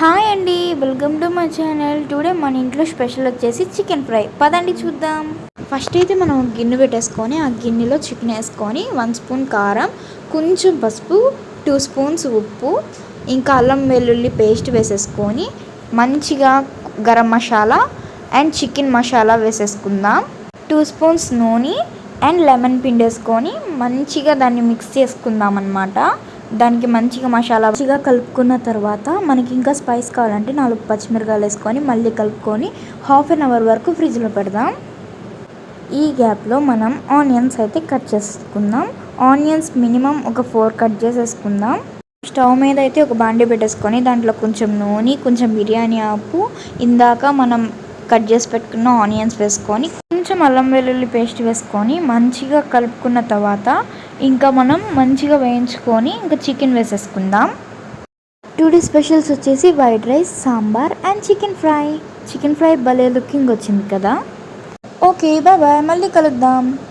Hi అండి, welcome to my channel. Today మన ఇంట్లో స్పెషల్ వచ్చేసి చికెన్ ఫ్రై. పదండి చూద్దాం. ఫస్ట్ అయితే మనం గిన్నె పెట్టేసుకొని ఆ గిన్నెలో చికెన్ వేసుకొని 1 స్పూన్ కారం, కొంచెం పసుపు, 2 స్పూన్స్ ఉప్పు, ఇంకా అల్లం వెల్లుల్లి పేస్ట్ వేసేసుకొని మంచిగా గరం మసాలా అండ్ చికెన్ మసాలా వేసేసుకుందాం. 2 స్పూన్స్ నూనె అండ్ లెమన్ పిండేసుకొని మంచిగా దాన్ని మిక్స్ చేసుకుందాం అన్నమాట. దానికి మంచిగా మసాలా మంచిగా కలుపుకున్న తర్వాత మనకి ఇంకా స్పైస్ కావాలంటే 4 పచ్చిమిరకాయలు వేసుకొని మళ్ళీ కలుపుకొని హాఫ్ అన్ అవర్ వరకు ఫ్రిడ్జ్లో పెడదాం. ఈ గ్యాప్లో మనం ఆనియన్స్ అయితే కట్ చేసుకుందాం. ఆనియన్స్ మినిమం ఒక 4 కట్ చేసేసుకుందాం. స్టవ్ మీద అయితే ఒక బాండీ పెట్టేసుకొని దాంట్లో కొంచెం నూనె, కొంచెం బిర్యానీ ఆకు, ఇందాక మనం కట్ చేసి పెట్టుకున్న ఆనియన్స్ వేసుకొని కొంచెం అల్లం వెల్లుల్లి పేస్ట్ వేసుకొని మంచిగా కలుపుకున్న తర్వాత ఇంకా మనం మంచిగా వేయించుకొని ఇంకా చికెన్ వేసేసుకుందాం. టుడే స్పెషల్స్ వచ్చేసి white rice, sambar and chicken fry. Chicken fry భలే లుకింగ్ వచ్చింది కదా. ఓకే, బాయ్ బాయ్, మళ్ళీ కలుద్దాం.